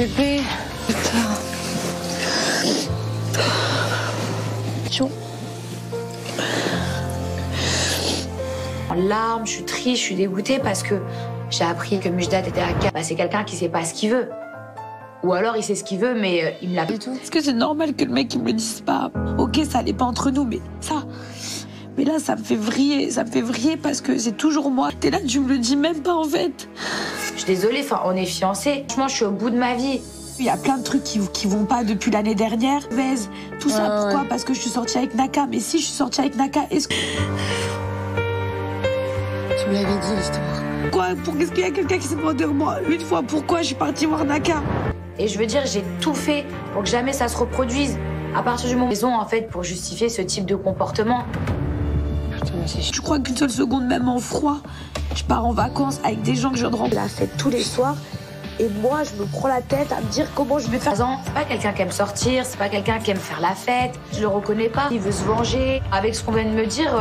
bébé. Putain. En larmes, je suis triste, je suis dégoûtée parce que j'ai appris que Mujdat était à Cannes. Bah, c'est quelqu'un qui sait pas ce qu'il veut. Ou alors il sait ce qu'il veut, mais il me l'a pas du tout. Est-ce que c'est normal que le mec il me le dise pas? Ok, ça allait pas entre nous, mais ça. Mais là, ça me fait vriller parce que c'est toujours moi. T'es là, tu me le dis même pas en fait. Je suis désolée, enfin, on est fiancés. Franchement, je suis au bout de ma vie. Il y a plein de trucs qui vont pas depuis l'année dernière. Baise, tout ça, pourquoi? Ouais. Parce que je suis sortie avec Naka. Mais si je suis sortie avec Naka, est-ce que... Tu me l'avais dit, l'histoire. Quoi? Qu'est-ce qu'il y a quelqu'un qui s'est demandé moi une fois pourquoi je suis partie voir Naka? Et je veux dire, j'ai tout fait pour que jamais ça se reproduise. À partir du moment où raison, en fait, pour justifier ce type de comportement. Putain, mais c'est Tu crois qu'une seule seconde, même en froid, je pars en vacances avec des gens que je viens de rencontrer la fête tous les soirs. Et moi, je me prends la tête à me dire comment je vais faire. C'est pas quelqu'un qui aime sortir, c'est pas quelqu'un qui aime faire la fête. Je le reconnais pas. Il veut se venger. Avec ce qu'on vient de me dire,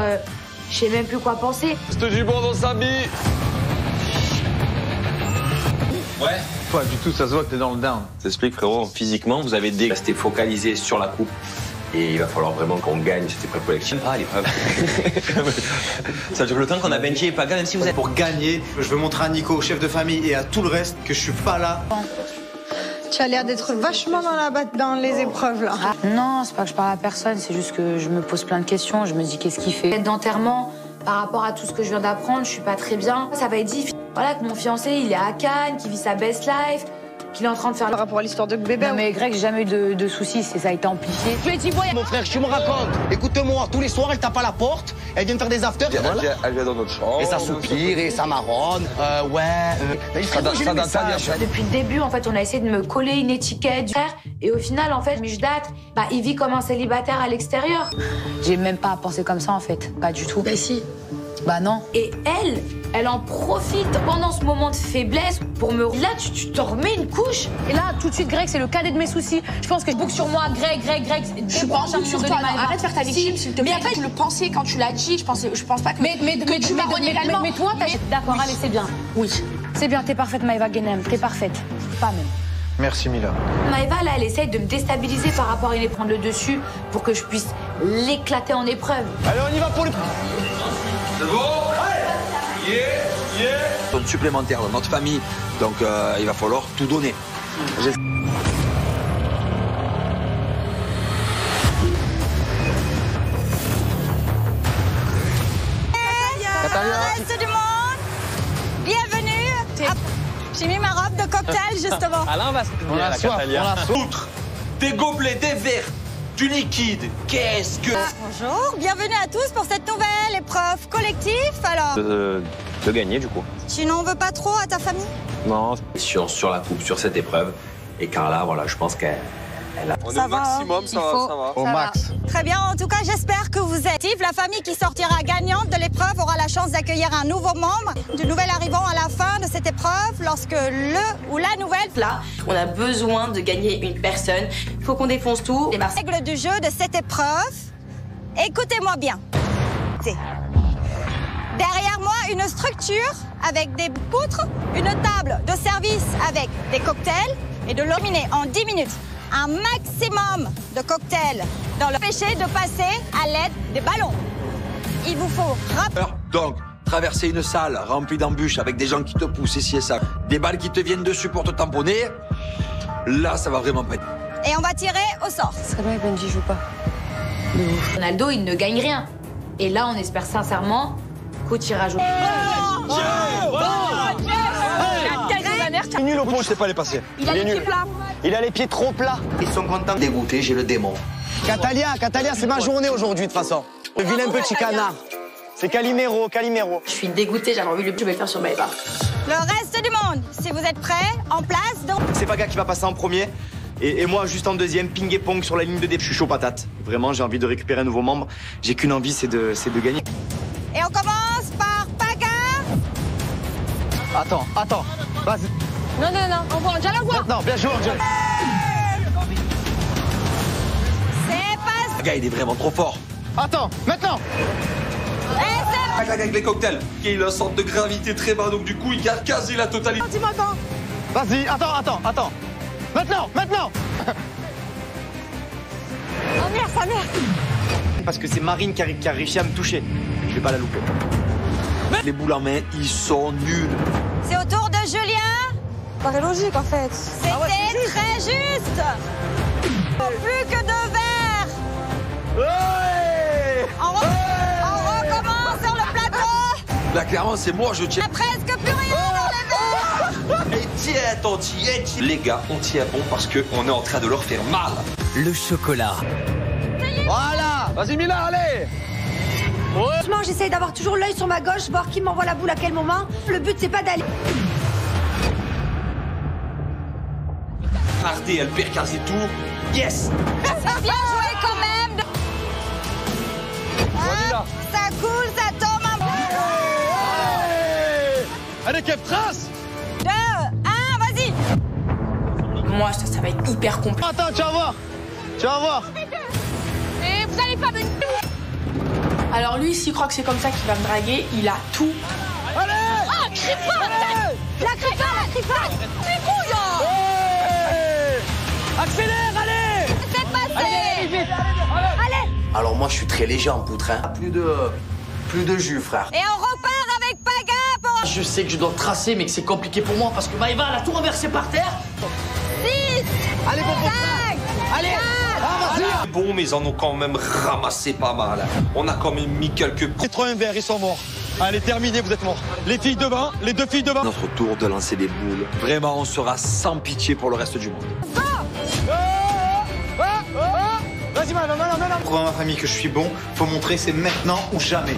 je sais même plus quoi penser. Reste du bon dans sa vie. Ouais. Pas du tout, ça se voit que t'es dans le down. T'expliques, frérot, physiquement, vous avez dit que c'était focalisé sur la coupe. Et il va falloir vraiment qu'on gagne cette épreuve collective. Ah, l'épreuve. Ça dure le temps qu'on a benché et Paga, même si vous êtes... Pour gagner, je veux montrer à Nico, chef de famille, et à tout le reste que je suis pas là. Tu as l'air d'être vachement dans les épreuves, là. Ah, non, c'est pas que je parle à personne, c'est juste que je me pose plein de questions. Je me dis qu'est-ce qu'il fait. Fête d'enterrement, par rapport à tout ce que je viens d'apprendre, je suis pas très bien. Ça va être difficile. Voilà, que mon fiancé, il est à Cannes, qu'il vit sa best life, qu'il est en train de faire... Par rapport à l'histoire de bébé. Non mais Greg, j'ai jamais eu de soucis, ça a été amplifié. Je lui ai dit, voyez, mon frère, tu me racontes. Écoute-moi, tous les soirs, elle tape à la porte, elle vient me faire des afters. Elle vient dans notre chambre. Et ça soupire, et ça marronne. Depuis le début, en fait, on a essayé de me coller une étiquette du frère. Et au final, en fait, Mujdat, bah, il vit comme un célibataire à l'extérieur. J'ai même pas pensé comme ça, en fait. Pas du tout. Bah si. Bah non. Et elle en profite pendant ce moment de faiblesse pour me... Là, tu te remets une couche. Et là, tout de suite, Greg, c'est le cadet de mes soucis. Je pense que je boucle sur moi, Greg. Je suis pas en doute sur toi. Arrête de faire ta victime, s'il te plaît. Mais après, tu le pensais quand tu l'as dit. Je pense pas que. Mais toi, d'accord, allez, c'est bien. Oui. C'est bien, t'es parfaite, Maëva Guénem. T'es parfaite. Pas même. Merci Mila. Maëva, là, elle essaye de me déstabiliser par rapport à prendre le dessus pour que je puisse l'éclater en épreuve. Allez, on y va pour le... C'est bon? Zone supplémentaire dans notre famille, donc il va falloir tout donner. Reste du monde, bienvenue. J'ai mis ma robe de cocktail, justement. Alain va se On a soif, on a soif. Outre des gobelets, des verres, du liquide, qu'est-ce que... Bonjour, bienvenue à tous pour cette nouvelle épreuve collective. Alors, De gagner, du coup. tu n'en veux pas trop à ta famille? Non. Sur la coupe, sur cette épreuve. Et Carla, voilà, je pense qu'elle a... On est Ça au va, maximum, ça va. Au max. Très bien, en tout cas, j'espère que vous êtes. La famille qui sortira gagnante de l'épreuve aura la chance d'accueillir un nouveau membre, du nouvel arrivant à la fin de cette épreuve, lorsque le ou la nouvelle... Là, on a besoin de gagner une personne. Il faut qu'on défonce tout. Les règles du jeu de cette épreuve, écoutez-moi bien. C'est derrière moi une structure avec des poutres, une table de service avec des cocktails et de l'ominer en 10 minutes. Un maximum de cocktails dans le péché de passer à l'aide des ballons. Il vous faut Donc, traverser une salle remplie d'embûches avec des gens qui te poussent ici et ça, des balles qui te viennent dessus pour te tamponner, là, ça va vraiment pas être... et on va tirer au sort. C'est vrai, Benji joue pas. Ronaldo, il ne gagne rien. Et là, on espère sincèrement qu'au tirage au... Il est nul au pont, je sais pas les passer. Il est nul. Il a les pieds trop plats. Ils sont contents. Dégoûté, j'ai le démon. Catalia, c'est ma journée aujourd'hui de toute façon. Le vilain petit canard. C'est Calimero. Je suis dégoûtée, j'avais envie de le faire sur Maëva. Le reste du monde, si vous êtes prêts, en place, donc... C'est Paga qui va passer en premier. Et moi, juste en deuxième, ping et pong sur la ligne de départ. Je suis chaud patate. Vraiment, j'ai envie de récupérer un nouveau membre. J'ai qu'une envie, c'est de gagner. Et on commence par Paga. Attends. Vas-y. Non, on va déjà la voir. Non, bien joué, Angel. C'est pas... Le gars, il est vraiment trop fort. Attends, maintenant. Avec les cocktails, il a une sorte de gravité très bas, donc du coup, il garde quasi la totalité. Vas-y, attends. Maintenant, maintenant. Oh merde, ça merde. Parce que c'est Marine qui a réussi à me toucher. Je vais pas la louper. Les boules en main, ils sont nuls. C'est au tour de Julien. Paraît logique en fait. C'était très juste. Plus que 2 verres. Ouais. On recommence sur le plateau. Là, clairement, c'est moi, je tiens. Il n'y a presque plus rien dans les verres. Et tiens, on tient. Les gars, on tient bon parce qu'on est en train de leur faire mal. Le chocolat. Voilà. Vas-y, Mila, allez. Franchement, j'essaye d'avoir toujours l'œil sur ma gauche, voir qui m'envoie la boule à quel moment. Le but, c'est pas d'aller. Ardé, elle perd quasi tout. Yes. C'est bien joué quand même. Ah, ça coule, ça tombe un peu. Allez, Kev, trace. 2, 1, vas-y. Moi, ça va être hyper compliqué. Attends, tu vas voir. Tu vas voir. Et vous allez pas me... Alors lui, s'il croit que c'est comme ça qu'il va me draguer, il a tout. Allez. Ah, crie pas. La crie pas. Les couilles. Accélère, allez. C'est passé. Allez. Alors moi, je suis très léger en poutre, hein. Plus de jus, frère. Et on repart avec Paga pour... Je sais que je dois tracer, mais que c'est compliqué pour moi parce que Maëva, elle a tout renversé par terre. 6, Allez, bon, 5, allez. 4. Bon, mais ils en ont quand même ramassé pas mal. On a quand même mis quelques... Les 3 verts, ils sont morts. Allez, terminé, vous tes morts. Les filles devant, les 2 filles devant. Notre tour de lancer des boules. Vraiment, on sera sans pitié pour le reste du monde. Vas-y, non. Pour ma famille que je suis bon, faut montrer c'est maintenant ou jamais.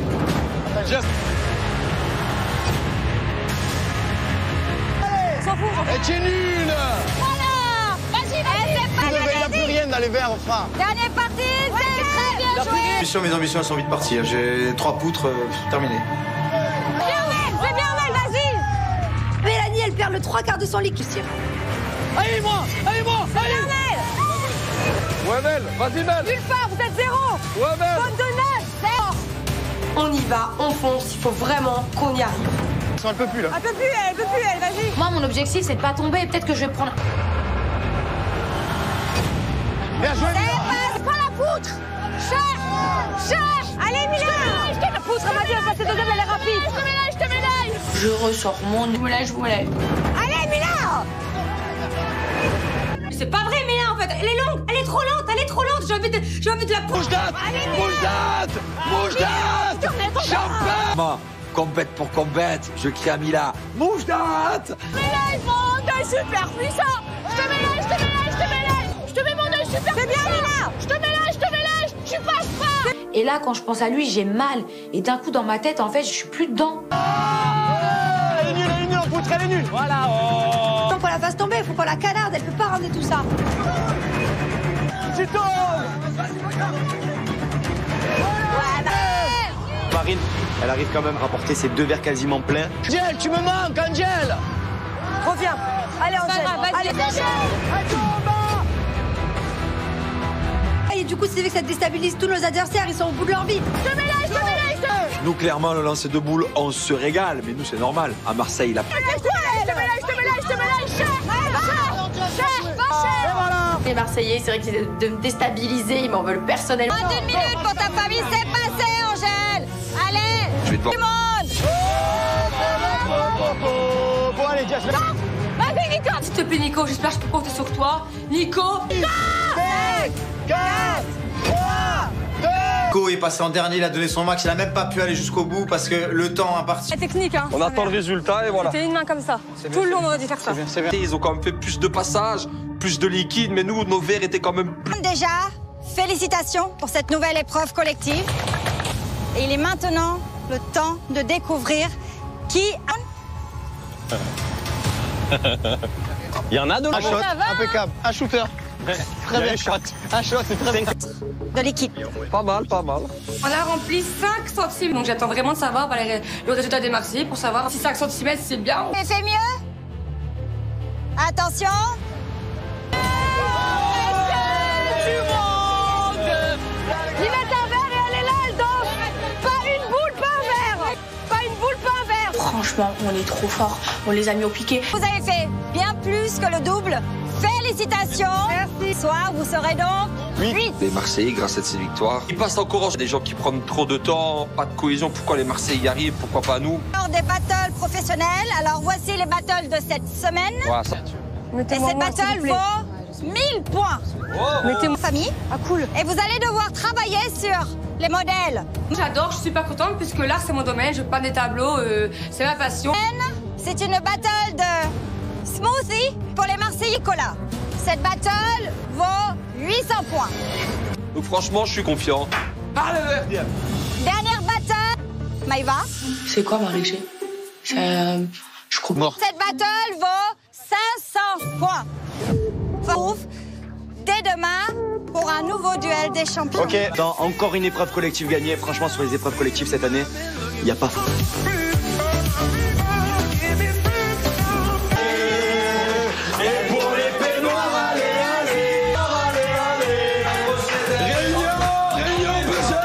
S'en fout. Et tu es nul. Voilà. Vas-y, c'est pas Il n'y a plus rien dans les verres, frère. Dernière partie, c'est très bien joué. Mes ambitions elles sont vite parties. J'ai 3 poutres, terminé. C'est bien, vas-y. Mélanie, elle perd le 3/4 de son liquide. Allez, moi. Ouais, Mel, vas-y, Mel. Nulle part, vous êtes 0. Ouais, Mel. Bonne de 9. On y va, on fonce. Il faut vraiment qu'on y arrive. Elle peut plus, là. Elle peut plus, vas-y. Moi, mon objectif, c'est de pas tomber. Peut-être que je vais prendre... Bien joué, Prends la poutre. Cherche. Allez, Mila. Je te la poutre, elle m'a dit, elle passe deuxième, elle est rapide. Je te mélange. Je ressors mon moulage. Allez, Mila. C'est pas vrai, Mila, en fait. Elle est longue, elle est trop lente. J'ai envie de la pousser. Mouche date. Champagne. Combat pour combat, je crie à Mila. Mouche date. Mila, ils font un œil super puissant. Je te mélange. Je te mets mon œil super puissant. C'est bien, Mila. Je te mélange. Tu passes pas. Et là, quand je pense à lui, j'ai mal. Et d'un coup, dans ma tête, en fait, je suis plus dedans. Elle est nulle, en poutre, elle est nulle. Voilà. Faut pas la fasse tomber, faut pas la canarde, elle peut pas ramener tout ça. Tu tombes. Marine, elle arrive quand même à rapporter ses 2 verres quasiment pleins. Angel, tu me manques, Angel. Reviens. Allez, Angèle. Allez, et du coup, c'est vrai que ça déstabilise tous nos adversaires, ils sont au bout de leur vie. Je te mélange. Nous, clairement, le lancer de boules, on se régale. Mais nous, c'est normal. À Marseille, il a... Je te mélange. Les Marseillais, c'est vrai qu'ils essaient de me déstabiliser, ils m'en veulent personnellement. Moins d'1 minute pour ta famille, c'est passé, Angèle. Allez, Je vais tout devoir... le monde. Bon, allez, Jess. Vas-y, Nico. S'il te plaît, Nico, j'espère que je peux compter sur toi. Nico. 5, 4, 3, 2. Nico est passé en dernier, il a donné son max, il a même pas pu aller jusqu'au bout parce que le temps a parti. La technique, hein. On attend le résultat et voilà. C'était une main comme ça. Tout le long, on aurait dû faire ça. C'est bien. Ils ont quand même fait plus de passages, plus de liquide, mais nous, nos verres étaient quand même plus... Déjà, félicitations pour cette nouvelle épreuve collective. Et il est maintenant le temps de découvrir qui... Il y en a de Un shot, impeccable. Un shooter. Très bien. Un shot, c'est très bien. de l'équipe. Pas mal. On a rempli 5 centimes, donc j'attends vraiment de savoir le résultat des Marseillais pour savoir si 5 centimètres c'est bien. Et fait mieux. Attention. Ils mettent un verre et elle est là, elle danse. Pas une boule, pas un verre. Pas une boule, pas un verre. Franchement, on est trop fort. On les a mis au piqué. Vous avez fait bien plus que le double. Félicitations. Merci. Ce soir, vous serez donc 8. Les Marseillais, grâce à cette victoire, ils passent encore des gens qui prennent trop de temps, pas de cohésion. Pourquoi les Marseillais y arrivent? Pourquoi pas nous? Des battles professionnels. Alors voici les battles de cette semaine. Ouais, ça... Et cette battle vaut 1000 points. Mettez-moi famille. Ah cool. Et vous allez devoir travailler sur les modèles. J'adore, je suis super contente puisque l'art c'est mon domaine, je peins des tableaux, c'est ma passion. C'est une battle de smoothie pour les Marseillais Cola. Cette battle vaut 800 points. Donc franchement, je suis confiant. Allez, Dernière battle, Maïva. C'est quoi Marie-Ché? Je crois mort. Cette battle vaut 500 points. Fouf, dès demain pour un nouveau duel des champions. Ok, dans encore une épreuve collective gagnée. Franchement, sur les épreuves collectives cette année, il n'y a pas.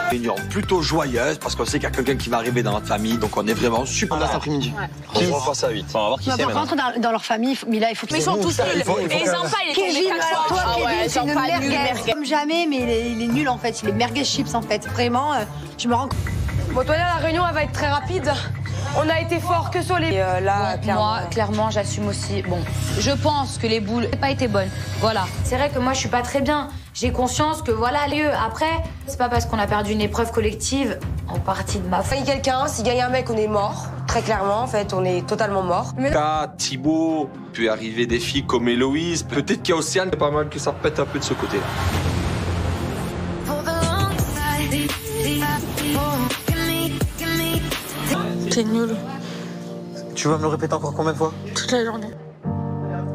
Réunion plutôt joyeuse parce qu'on sait qu'il y a quelqu'un qui va arriver dans notre famille, donc on est vraiment super. On a cet après-midi. On va passer à 8. On va voir qui c'est maintenant. Par contre, dans leur famille, mais là, il faut qu'ils ils sont tous nuls. Et Zampa, il est Kevin, alors toi, Kevin, c'est une merguez. Comme jamais, mais il est nul en fait. Il est merguez chips en fait. Vraiment, je me rends compte. Bon, toi là, la réunion, elle va être très rapide. On a été fort que sur les... là, Moi, clairement, j'assume aussi. Bon, je pense que les boules n'ont pas été bonnes. Voilà. C'est vrai que moi, je suis pas très bien. J'ai conscience que voilà, lieu. Après, c'est pas parce qu'on a perdu une épreuve collective en partie de ma faute. S'il gagne quelqu'un, s'il gagne un mec, on est mort. Très clairement, en fait, on est totalement mort. Thibaut, peut arriver des filles comme Héloïse. Peut-être qu'il y a Océane, pas mal que ça pète un peu de ce côté-là. C'est nul. Tu vas me le répéter encore combien de fois? Toute la journée.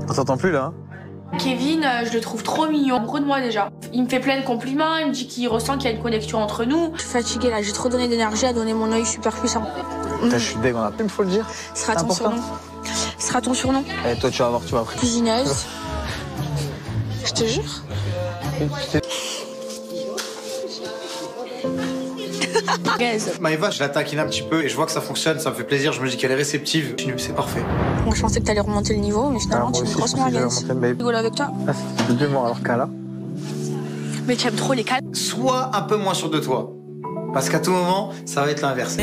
On t'entend plus là, hein? Kevin, je le trouve trop mignon, amoureux de moi déjà. Il me fait plein de compliments, il me dit qu'il ressent qu'il y a une connexion entre nous. Je suis fatiguée là, j'ai trop donné d'énergie à donner mon œil super puissant. Putain, je suis dégueu, il faut le dire. Ce sera ton surnom. Ce sera ton surnom. Et toi, tu vas voir, tu vas après. Cuisineuse. Je te jure. Maëva, je la taquine un petit peu et je vois que ça fonctionne, ça me fait plaisir, je me dis qu'elle est réceptive. C'est parfait. Moi, je pensais que t'allais remonter le niveau, mais finalement, tu es une grosse merguez. Je rigole avec toi. Ah, c'est du mémoire alors qu'à là. Mais tu aimes trop les calmes. Sois un peu moins sûr de toi. Parce qu'à tout moment, ça va être l'inverse.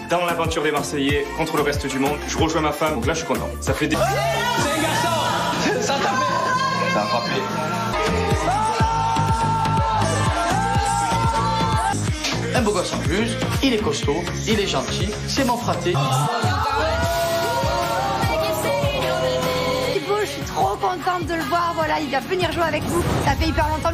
Dans l'aventure des Marseillais contre le reste du monde, je rejoins ma femme, donc là je suis content. Ça fait des... C'est un garçon. Ça t'a fait. Ça a frappé. Un beau gosse en plus, il est costaud, il est gentil, c'est mon fraté. Thibaut, je suis trop contente de le voir. Voilà, il va venir jouer avec vous. Ça fait hyper longtemps.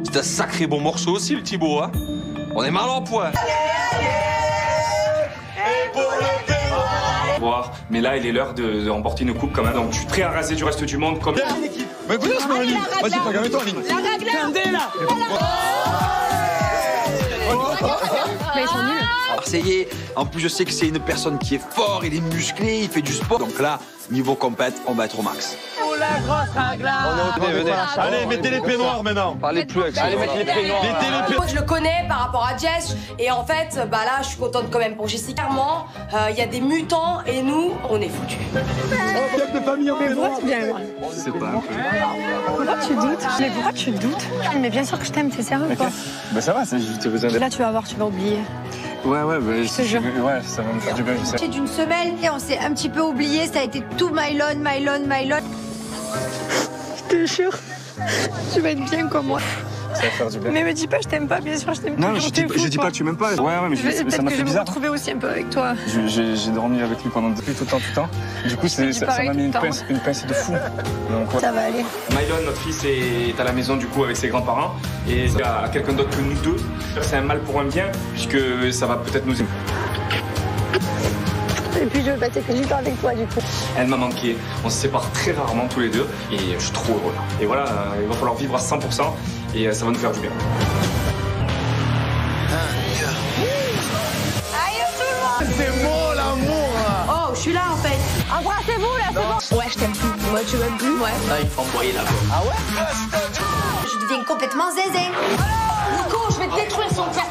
C'est un sacré bon morceau aussi, le Thibaut, hein. On est mal en point. Voir, mais là il est l'heure de remporter une coupe quand même, donc je suis prêt à raser du reste du monde comme... Mais écoutez, c'est pas Aline. Vas-y, regarde-toi, Aline. La règle là. Mais ils sont nuls. Marseillais, en plus je sais que c'est une personne qui est fort, il est musclé, il fait du sport. Donc là, niveau compète, on va être au max. On est venez. Allez, mettez les peignoirs maintenant. Parlez plus avec ça. Allez, mettez les peignoirs. Moi, je le connais par rapport à Jess, et en fait, bah là, je suis contente quand même pour Jessie. Clairement, il y a des mutants, et nous, on est foutus. De famille en peignoir. C'est pas un peu. Pourquoi tu doutes? Mais pourquoi tu doutes? Mais bien sûr que je t'aime, t'es sérieux quoi? Bah ça va, c'est juste besoin de... Là, tu vas voir, tu vas oublier. Ouais, bah, je te jure. Ouais, ça va me faire du bien, je sais. C'est d'une semaine et on s'est un petit peu oublié, ça a été tout Mylon. Je te jure, tu vas être bien comme moi. Ça va faire du bien. Mais me dis pas je t'aime pas, bien sûr je t'aime. Non, je dis pas tu m'aimes pas. Ouais, mais ça m'a fait bizarre. Je vais me retrouver aussi un peu avec toi. J'ai dormi avec lui pendant tout le temps. Du coup, ça m'a mis une pince de fou. Donc, ouais. Ça va aller. Mylon, notre fils, est à la maison du coup avec ses grands-parents et il y a quelqu'un d'autre que nous deux. C'est un mal pour un bien puisque ça va peut-être nous aider. Et puis je veux passer plus du temps avec toi du coup. Elle m'a manqué, on se sépare très rarement tous les deux et je suis trop heureux. Et voilà, il va falloir vivre à 100% et ça va nous faire du bien. Aïe tout le monde. C'est beau l'amour. Oh, je suis là en Embrassez-vous là, c'est bon. Ouais, je t'aime plus. Ouais, tu m'aimes plus. Ouais. Là, il faut envoyer là. Ah ouais? Je deviens complètement zézé. Nico, je vais te détruire son père.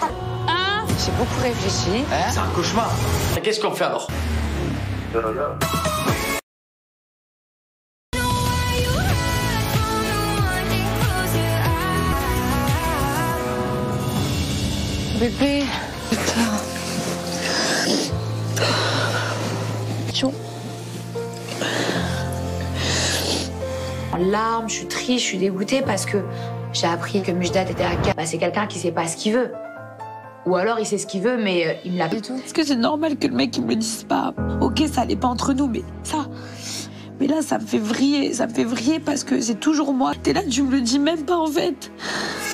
Hein? J'ai beaucoup réfléchi. C'est un cauchemar. Qu'est-ce qu'on fait alors? Bébé, putain. En larmes, je suis triste, je suis dégoûtée parce que j'ai appris que Mujdat était à Cannes. Bah, c'est quelqu'un qui sait pas ce qu'il veut. Ou alors il sait ce qu'il veut, mais il me l'a pas du tout. Est-ce que c'est normal que le mec il me le dise pas? Ok, ça allait pas entre nous, mais ça. Mais là, ça me fait vriller parce que c'est toujours moi. T'es là, tu me le dis même pas en fait.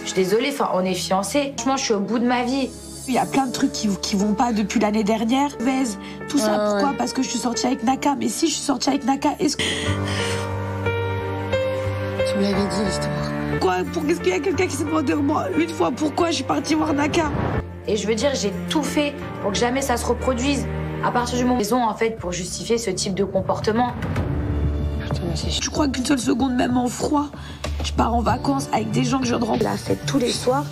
Je suis désolée, enfin, on est fiancés. Franchement, je suis au bout de ma vie. Il y a plein de trucs qui vont pas depuis l'année dernière. Baise, tout ça, pourquoi? Parce que je suis sortie avec Naka. Mais si je suis sortie avec Naka, est-ce que... Tu me l'avais dit, l'histoire. Pourquoi? Qu'est-ce qu'il y a quelqu'un qui s'est demandé de moi une fois? Pourquoi je suis partie voir Naka? Et je veux dire, j'ai tout fait pour que jamais ça se reproduise. À partir du moment où ils ont, en fait, pour justifier ce type de comportement. Putain, mais c'est... Tu crois qu'une seule seconde, même en froid, je pars en vacances avec des gens que je rentre la fête tous les soirs.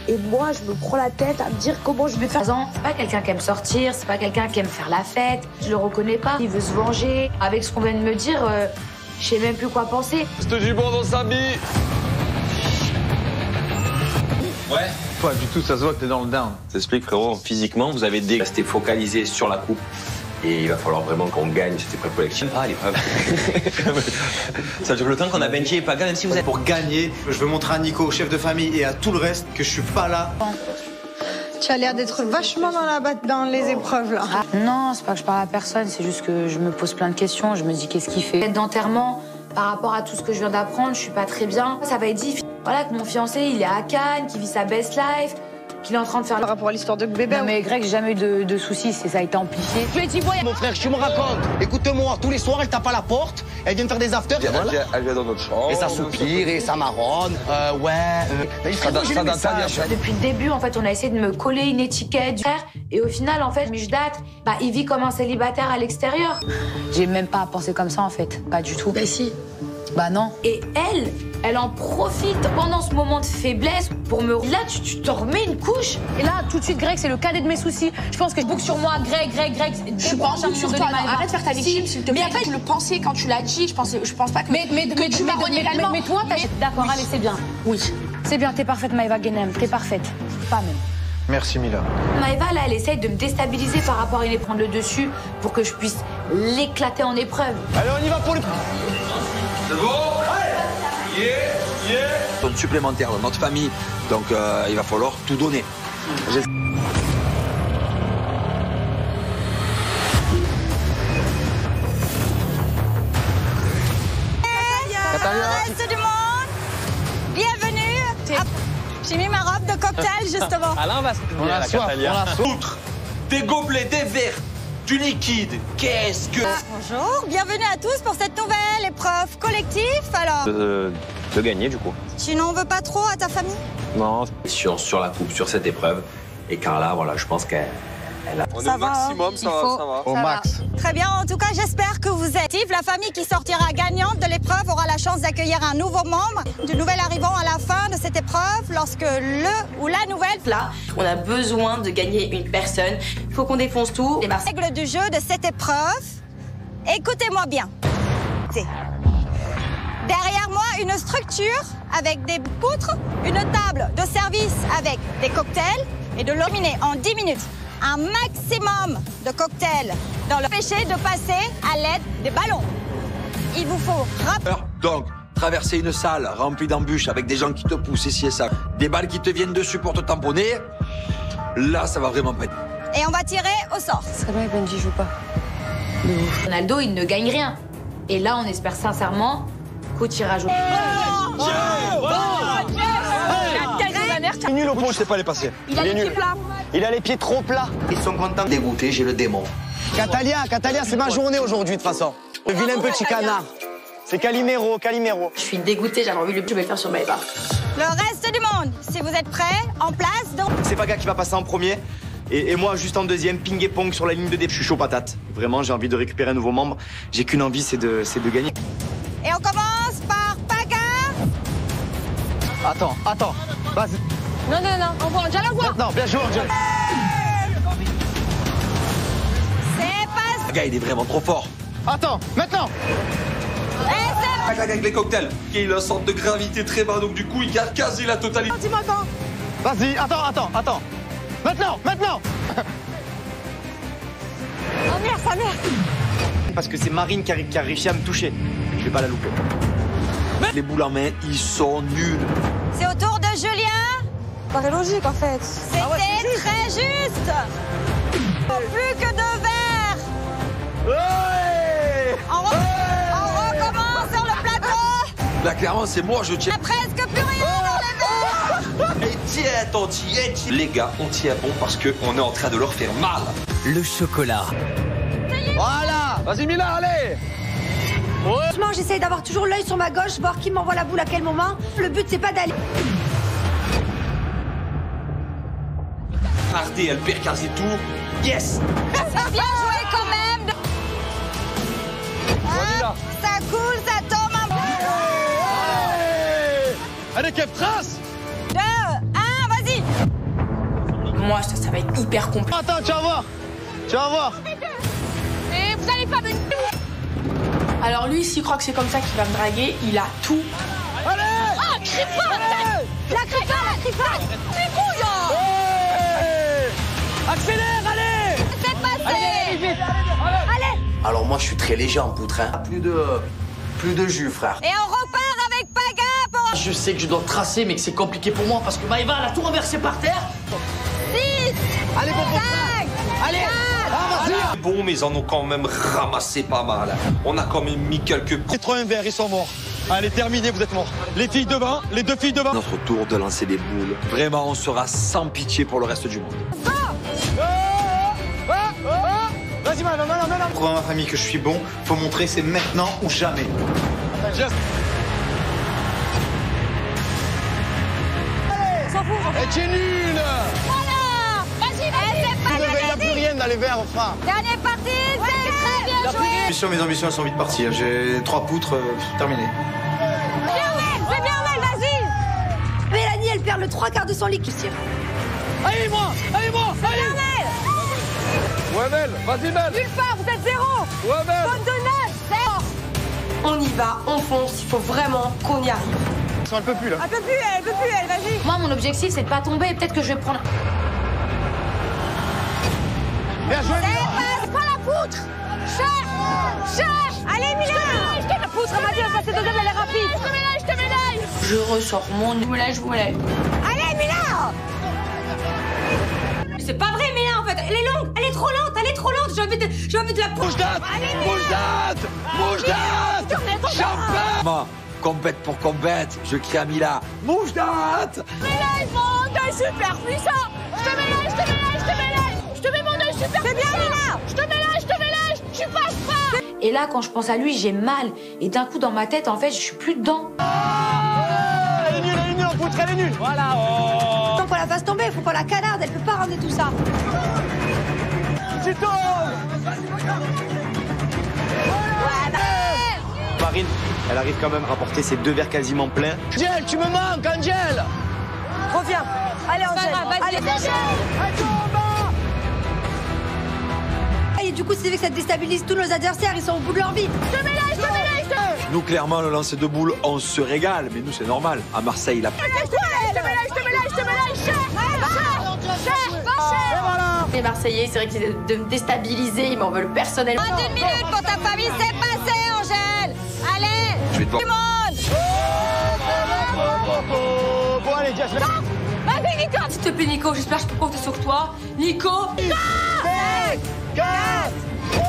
Et moi, je me prends la tête à me dire comment je vais faire. C'est pas quelqu'un qui aime sortir, c'est pas quelqu'un qui aime faire la fête. Je le reconnais pas. Il veut se venger. Avec ce qu'on vient de me dire, je sais même plus quoi penser. C'est du bon dans sa vie. Ouais. Pas du tout, ça se voit que t'es dans le down. T'expliques, frérot. Physiquement, vous avez resté focalisé sur la coupe. Et il va falloir vraiment qu'on gagne cette épreuve collective. Ah, l'épreuve. Ça dure le temps qu'on a benché et Paga, même si vous êtes... Pour gagner, je veux montrer à Nico, au chef de famille, et à tout le reste que je suis pas là. Tu as l'air d'être vachement dans les épreuves là. Ah, non, c'est pas que je parle à personne, c'est juste que je me pose plein de questions. Je me dis qu'est-ce qu'il fait. Fête d'enterrement, par rapport à tout ce que je viens d'apprendre, je suis pas très bien. Ça va être difficile. Voilà, que mon fiancé, il est à Cannes, qu'il vit sa best life, qu'il est en train de faire par rapport à l'histoire de bébé. Non mais Greg, j'ai jamais eu de soucis, ça a été amplifié. Je lui ai dit, voyez, mon frère, tu me racontes. Écoute-moi, tous les soirs, elle tape à la porte, elle vient faire des afters. Elle vient dans notre chambre. Et ça soupire, et ça marronne. Depuis le début, en fait, on a essayé de me coller une étiquette du frère. Et au final, en fait, Mujdat, il vit comme un célibataire à l'extérieur. J'ai même pas pensé comme ça, en fait. Pas du tout. Bah si. Bah non. Et elle en profite pendant ce moment de faiblesse pour me... Là, tu te remets une couche. Et là, tout de suite, Greg, c'est le cadet de mes soucis. Je pense que je boucle sur moi, Greg. Je suis pas en boucle sur toi. Arrête de faire ta victime, s'il te plaît. Mais après, tu le pensais quand tu l'as dit. Je pense pas que... Mais tu m'as renié également. Mais toi, t'as... D'accord, allez, c'est bien. Oui. C'est bien, t'es parfaite, Maëva Guénem. T'es parfaite. Pas même. Merci, Mila. Maëva, là, elle essaye de me déstabiliser par rapport à une prendre le dessus pour que je puisse l'éclater en épreuve. Allez, on y va pour le... C'est bon? Zone supplémentaire dans notre famille, donc il va falloir tout donner. Reste du monde, bienvenue. J'ai mis ma robe de cocktail justement. Alain va se On a soif, Outre des gobelets, des verres, du liquide, qu'est-ce que... Bonjour, bienvenue à tous pour cette nouvelle épreuve collective. Alors, de gagner, du coup. tu n'en veux pas trop à ta famille? Non. Sur la coupe, sur cette épreuve. Et Carla, voilà, je pense qu'elle a... On est au maximum, ça va. Au max. Très bien, en tout cas, j'espère que vous êtes. La famille qui sortira gagnante de l'épreuve aura la chance d'accueillir un nouveau membre, du nouvel arrivant à la fin de cette épreuve, lorsque le ou la nouvelle... Là, on a besoin de gagner une personne. Il faut qu'on défonce tout. Les règles du jeu de cette épreuve, écoutez-moi bien. Derrière moi, une structure avec des poutres, une table de service avec des cocktails et de l'ominer en 10 minutes. Un maximum de cocktails dans le péché de passer à l'aide des ballons. Il vous faut Donc, traverser une salle remplie d'embûches avec des gens qui te poussent ici et ça, des balles qui te viennent dessus pour te tamponner, là, ça va vraiment pas être... Et on va tirer au sort. C'est vrai, Benji joue pas. Ronaldo, il ne gagne rien. Et là, on espère sincèrement qu'au tirage au... Il est nul au point, je sais pas les passer. Il a les pieds plats. Il a les pieds trop plats. Ils sont contents. Dégoûté, j'ai le démon. Catalia, c'est ma journée aujourd'hui de toute façon. Le vilain petit canard. C'est Calimero. Je suis dégoûtée, j'avais envie de le faire sur Maëva. Le reste du monde, si vous êtes prêts, en place, donc... C'est Paga qui va passer en premier. Et moi, juste en deuxième, ping et pong sur la ligne de départ. Je suis chaud patate. Vraiment, j'ai envie de récupérer un nouveau membre. J'ai qu'une envie, c'est de gagner. Et on commence par Paga. Attends, vas-y. Non, on voit Angel, on voit. Non, bien joué, Angel. C'est pas... Le gars, il est vraiment trop fort. Attends, maintenant. Avec les cocktails. Il a une sorte de gravité très bas, donc du coup, il garde quasi la totalité. Vas-y, attends. Maintenant. Oh merde, sa mère. Parce que c'est Marine qui a réussi à me toucher. Je vais pas la louper. Les boules en main, ils sont nuls. C'est au tour de Julien. Paraît logique en fait. C'était très juste. Plus que 2 verres. Ouais. On recommence sur le plateau. Là, clairement, c'est moi, je tiens. Il n'y a presque plus rien dans les verres. Et tiens, on tient. Les gars, on tient bon parce qu'on est en train de leur faire mal. Le chocolat. Voilà. Vas-y, Mila, allez. Franchement, j'essaye d'avoir toujours l'œil sur ma gauche, voir qui m'envoie la boule à quel moment. Le but, c'est pas d'aller. Ardé, elle perd quasi tout. Yes. C'est bien joué quand même. Ah, ça coule, ça tombe un peu. Allez, Kev, trace. 2, 1, vas-y. Moi, ça va être hyper compliqué. Attends, tu vas voir. Et vous allez pas me... Alors lui, s'il croit que c'est comme ça qu'il va me draguer, il a tout. Allez. Ah, crie pas. La crie pas. C'est couille. Accélère, allez. C'est passé. Allez, vite. Allez. Alors moi, je suis très léger en poutre. Hein. Plus de jus, frère. Et on repart avec Paga pour... Je sais que je dois tracer, mais que c'est compliqué pour moi parce que Maëva, elle a tout renversé par terre. 6. Allez, bon. 5. Allez. C'est bon, mais ils en ont quand même ramassé pas mal. On a quand même mis quelques... Les 3 verts, ils sont morts. Allez, terminé, vous êtes morts. Les filles devant, les 2 filles devant. Notre tour de lancer des boules. Vraiment, on sera sans pitié pour le reste du monde. Vas-y, non. Prouver à ma famille que je suis bon, faut montrer c'est maintenant ou jamais. S'en fout. Et tu es nul. Voilà. Vas-y. Il n'y a plus rien dans les verres, enfin. Dernière partie, c'est très bien joué. Mes ambitions, elles sont vite parties. J'ai 3 poutres, terminé. C'est bien, vas-y. Mélanie, elle perd le 3/4 de son liquide. Allez, moi. Ouais, Mel, vas-y, Mel. Nulle part, vous êtes 0. Ouais, Mel. Faute de 9. On y va, on fonce, il faut vraiment qu'on y arrive. Elle peut plus, là. Elle peut plus, vas-y. Moi, mon objectif, c'est de pas tomber. Peut-être que je vais prendre... Bien joué, C'est pas la poutre. Cherche. Allez, Mila. Je te la poutre, elle m'a dit, elle va passer deuxième, elle est rapide. Je te mélange. Je ressors mon moulage. Allez, Mila. C'est pas vrai, Mila, en fait. Elle est longue, elle est trop lente. J'ai envie de la poutre. Mouche date. Champagne. Compète pour compète, je crie à Mila. Mouche date. Mélange mon œil super puissant. Je te mélange. Je te mets mon œil super puissant. C'est bien, Mila. Je te mélange. Tu passes pas. Et là, quand je pense à lui, j'ai mal. Et d'un coup, dans ma tête, en fait, je suis plus dedans. Elle est nulle, en poutre, elle est nulle. Voilà. Faut qu'on la fasse tomber, faut qu'on la canarde, elle peut pas ramener tout ça. Tu tombes. Marine, elle arrive quand même à rapporter ses 2 verres quasiment pleins. Angel, tu me manques, Angel. Reviens. Allez, Angel. Allez, Et du coup, c'est vrai que ça déstabilise tous nos adversaires, ils sont au bout de leur vie. Je te mélange. Nous, clairement, le lancer de boules, on se régale. Mais nous, c'est normal. À Marseille, il a... Je te mélange. Les Marseillais, c'est vrai qu'ils essaient de me déstabiliser, ils m'en veulent personnellement. Moins d'1 minute pour ta famille, c'est passé, Angèle. Allez, Je vais tout le monde. Bon, allez, Jess. Vas-y, Nico. S'il te plaît, Nico, j'espère que je peux compter sur toi. Nico. 5, 4, 3,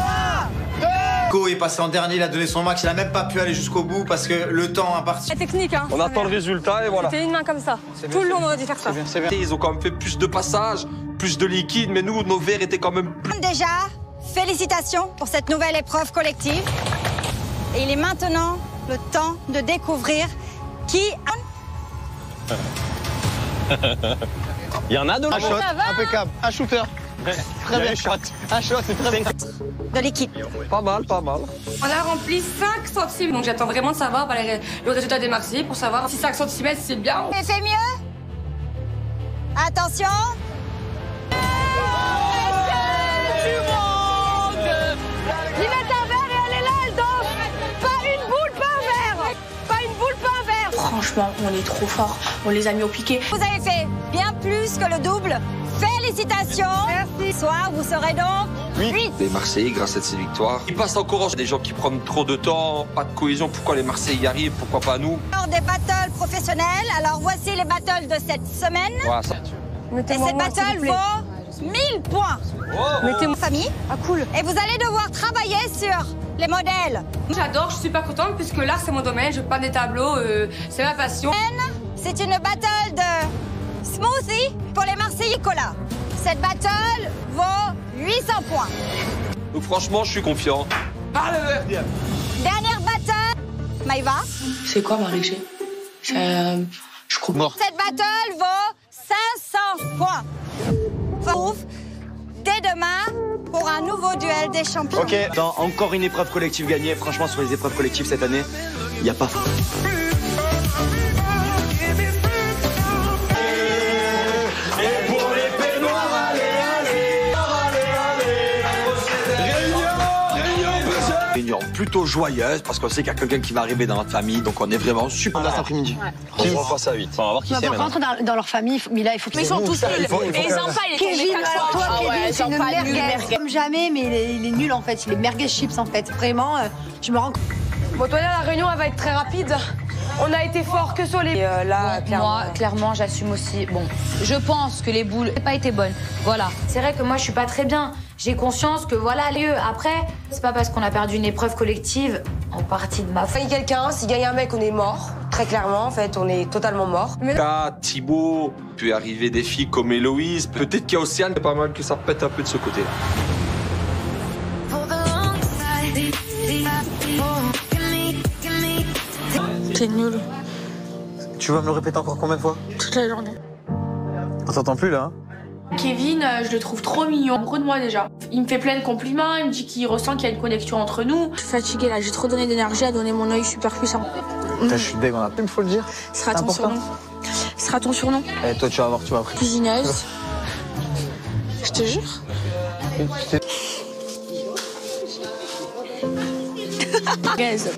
2. Nico est passé en dernier, il a donné son max, il a même pas pu aller jusqu'au bout parce que le temps a parti. La technique, hein. On attend le résultat et voilà. C'était une main comme ça. Tout le long, on aurait dû faire ça. C'est bien. Ils ont quand même fait plus de passages, plus de liquide, mais nous, nos verres étaient quand même plus... Déjà, félicitations pour cette nouvelle épreuve collective. Et il est maintenant le temps de découvrir qui... Il y en a de Un shot, impeccable. Un shooter. Très bien. Un shot, c'est très bien. De l'équipe. Pas mal, pas mal. On a rempli 5 centimes, donc j'attends vraiment de savoir le résultat des Marseillais pour savoir si 5 cm c'est bien. Fais mieux. Attention. Livette un verre et elle est là, elle danse. Pas une boule, pas un verre. Pas une boule, pas un verre. Franchement, on est trop fort. On les a mis au piqué. Vous avez fait bien plus que le double. Félicitations. Merci. Ce soir, vous serez donc 8. Les Marseillais, grâce à ces victoires, ils passent encore. Des gens qui prennent trop de temps, pas de cohésion. Pourquoi les Marseillais y arrivent? Pourquoi pas nous? Des battles professionnels. Alors voici les battles de cette semaine. Ouais, ça. Et cette battle vaut 1000 points. Mettez-moi famille. Ah cool. Et vous allez devoir travailler sur les modèles. J'adore, je suis super contente puisque l'art c'est mon domaine, je peins des tableaux, c'est ma passion. C'est une battle de smoothie pour les Marseillais Cola. Cette battle vaut 800 points. Donc franchement, je suis confiant. Allez, Dernière battle, Maïva. C'est quoi Marie-G? Je comprends. Cette battle vaut 500 points. Ouf. Dès demain pour un nouveau duel des champions. Ok, dans encore une épreuve collective gagnée. Franchement, sur les épreuves collectives cette année, il n'y a pas. Réunion plutôt joyeuse parce qu'on sait qu'il y a quelqu'un qui va arriver dans notre famille, donc on est vraiment super là cet après-midi. On va passer à 8. On va voir qui c'est maintenant. Rentre dans leur famille, mais là il faut qu'ils ils sont tous nuls. Et ils en parlent, Kevin, alors toi Kevin, c'est une merguez. Comme jamais, mais il est nul en fait. Il est merguez chips en fait. Vraiment, je me rends compte. Bon, toi là, la réunion elle va être très rapide. On a été fort que sur les. Là, Moi, clairement, j'assume aussi. Bon, je pense que les boules n'ont pas été bonnes. Voilà. C'est vrai que moi, je suis pas très bien. J'ai conscience que voilà, après, c'est pas parce qu'on a perdu une épreuve collective en partie de ma faille quelqu'un, s'il gagne un mec, on est mort. Très clairement, en fait, on est totalement mort. Kat, Thibaut, peut arriver des filles comme Héloïse. Peut-être qu'il y a Océane, c'est pas mal que ça pète un peu de ce côté-là. C'est nul. Tu vas me le répéter encore combien de fois? Toute la journée. On t'entend plus là, hein? Kevin, je le trouve trop mignon, amoureux de moi déjà. Il me fait plein de compliments, il me dit qu'il ressent qu'il y a une connexion entre nous. Je suis fatiguée là, j'ai trop donné d'énergie à donner mon œil super puissant. Putain, je suis deg, il me faut le dire. Ce sera ton surnom. Ce sera ton surnom. Et toi, tu vas voir, tu vas après. Cuisineuse. Je te jure.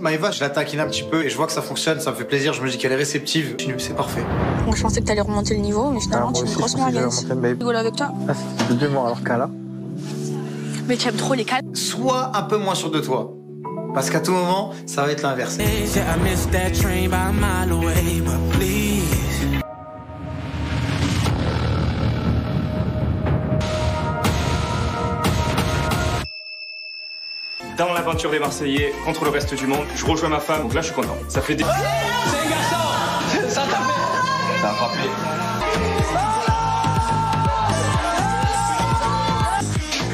Maëva, je la taquine un petit peu et je vois que ça fonctionne, ça me fait plaisir. Je me dis qu'elle est réceptive. C'est parfait. Moi, je pensais que t'allais remonter le niveau, mais finalement, tu es une grosse merguez. Je rigole avec toi. Ah, c'est de moi alors qu'à là. Mais tu aimes trop les calmes. Sois un peu moins sûr de toi. Parce qu'à tout moment, ça va être l'inverse. Dans l'aventure des Marseillais contre le reste du monde, je rejoins ma femme, donc là je suis content. Ça fait des... C'est un garçon. Ça t'a fait. Ça a frappé.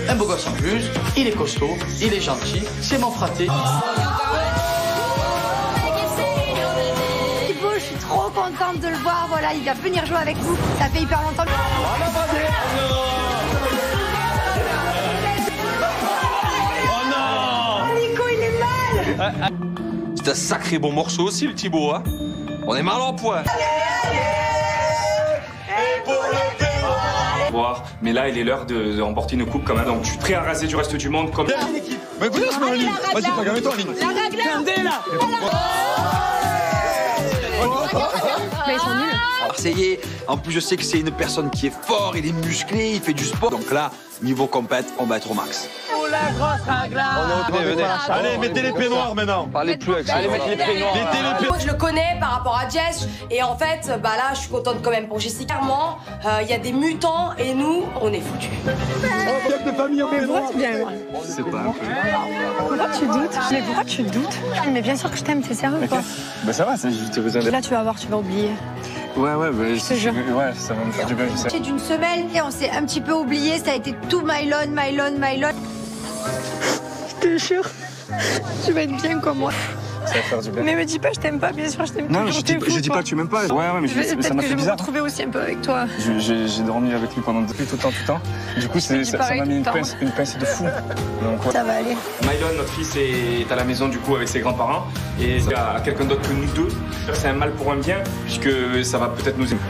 Un beau gosse en plus, il est costaud, il est gentil, c'est mon fraté. Thibaut, je suis trop contente de le voir. Voilà, il va venir jouer avec vous. Ça fait hyper longtemps. C'est un sacré bon morceau aussi, le Thibaut, hein. On est mal en point. Mais là, il est l'heure de remporter une coupe quand même. Donc, je suis prêt à raser du reste du monde comme... Mais écoutez, c'est ma ligne. Vas-y, pas gamin toi, ligne. Mais ils sont nuls. Marseillais, en plus je sais que c'est une personne qui est fort, il est musclé, il fait du sport. Donc là, niveau compète, on va être au max. La grosse ragla. Allez, mettez les peignoirs maintenant. Parlez plus avec ça. Allez, mettez les peignoirs. Je le connais par rapport à Jess et en fait, bah là, je suis contente quand même pour Jessie. Clairement, il y a des mutants et nous, on est foutus. de famille en peignoir. C'est pas un peu. Pourquoi tu doutes? Mais pourquoi tu doutes? Mais bien sûr que je t'aime, t'es sérieux ou pas? Bah ça va, c'est juste besoin de... Là, tu vas voir, tu vas oublier. Ouais, bah, je te jure. Ouais, ça va me faire du bien, je sais. C'est d'une semaine et on s'est un petit peu oublié. Ça a été tout Mylon. Je te jure, tu vas être bien comme moi. va faire du bien. Mais me dis pas je t'aime pas, bien sûr je t'aime. Non, je dis pas que tu m'aimes pas. Ouais, mais ça m'a fait bizarre. Peut-être que je vais me retrouver aussi un peu avec toi. J'ai dormi avec lui pendant tout le temps. Du coup, ça m'a mis une pincée de fou. Donc, ouais. Ça va aller. Mylon, notre fils, est à la maison du coup avec ses grands-parents. Et il y a quelqu'un d'autre que nous deux. C'est un mal pour un bien, puisque ça va peut-être nous aimer.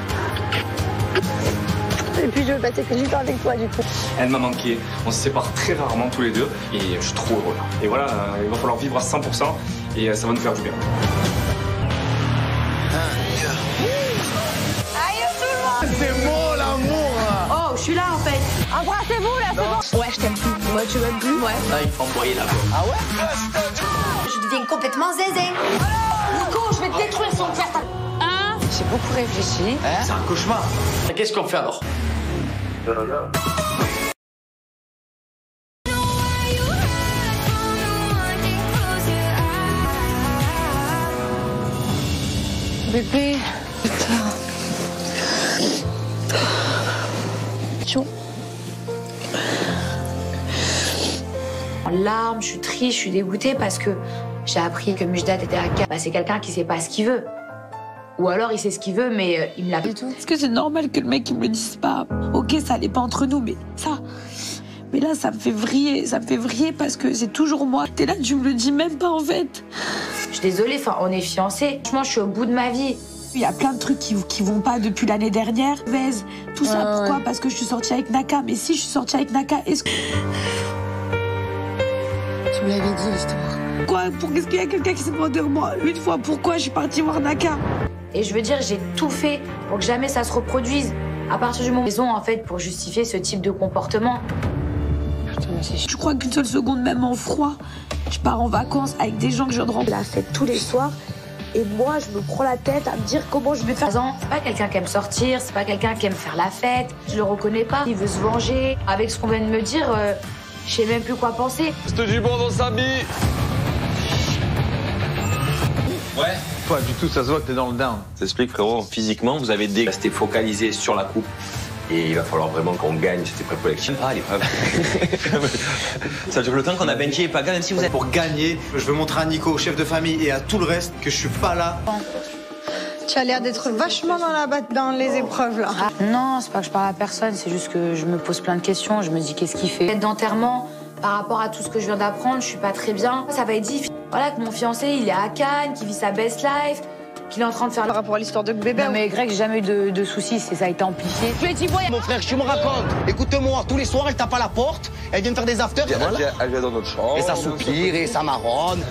Et puis je veux passer plus du temps avec toi du coup. Elle m'a manqué. On se sépare très rarement tous les deux. Et je suis trop heureux. Et voilà, il va falloir vivre à 100%. Et ça va nous faire du bien. Aïe tout le monde! C'est beau l'amour! Oh, je suis là en fait. Embrassez-vous là, c'est bon? Ouais, je t'aime plus. Moi, tu m'aimes plus? Ouais. Là, il faut envoyer là-bas. Ah ouais? Je deviens complètement zézé. Nico, je vais te détruire son père. Hein? J'ai beaucoup réfléchi. C'est un cauchemar. Qu'est-ce qu'on fait alors? Bébé, putain. En larmes, je suis triste, je suis dégoûtée parce que j'ai appris que Mujdat était à Cannes. Bah, c'est quelqu'un qui sait pas ce qu'il veut. Ou alors il sait ce qu'il veut, mais il me l'a pas du tout. Est-ce que c'est normal que le mec il me le dise pas? Ok, ça allait pas entre nous, mais ça. Mais là, ça me fait vriller parce que c'est toujours moi. T'es là, tu me le dis même pas en fait. Je suis désolée, enfin, on est fiancés. Franchement, je suis au bout de ma vie. Il y a plein de trucs qui vont pas depuis l'année dernière. Vez, tout ça, pourquoi? Parce que je suis sortie avec Naka. Mais si je suis sortie avec Naka, est-ce que... Tu me l'avais dit, l'histoire. Quoi? Est-ce qu'il y a quelqu'un qui s'est demandé moi une fois pourquoi je suis partie voir Naka? Et je veux dire, j'ai tout fait pour que jamais ça se reproduise. À partir du moment où ils ont en fait pour justifier ce type de comportement. Putain, mais c'est... Je crois qu'une seule seconde, même en froid, je pars en vacances avec des gens que je rentre la fête tous les soirs. Et moi, je me prends la tête à me dire comment je vais faire. C'est pas quelqu'un qui aime sortir, c'est pas quelqu'un qui aime faire la fête. Je le reconnais pas. Il veut se venger. Avec ce qu'on vient de me dire, je sais même plus quoi penser. C'est du bon dans sa vie. Ouais. Pas du tout, ça se voit que t'es dans le down. T'expliques, frérot. Physiquement, vous avez resté focalisé sur la coupe. Et il va falloir vraiment qu'on gagne cette épreuve collective. Ah, l'épreuve. Ça dure le temps qu'on a Benji et Paga, même si vous êtes... Pour gagner, je veux montrer à Nico, au chef de famille et à tout le reste que je suis pas là. Tu as l'air d'être vachement dans les épreuves là. Non, c'est pas que je parle à personne, c'est juste que je me pose plein de questions. Je me dis qu'est-ce qu'il fait. D'enterrement, par rapport à tout ce que je viens d'apprendre, je suis pas très bien. Ça va être difficile. Voilà, que mon fiancé, il est à Cannes, qu'il vit sa best life, qu'il est en train de faire... Par rapport à l'histoire de bébé. Non mais Greg, j'ai jamais eu de soucis, ça a été amplifié. Je lui ai dit, ouais. Mon frère, tu me racontes. Écoute-moi, tous les soirs, elle tape à la porte, elle vient faire des afters. Elle vient dans notre chambre. Et ça soupire, et ça marronne.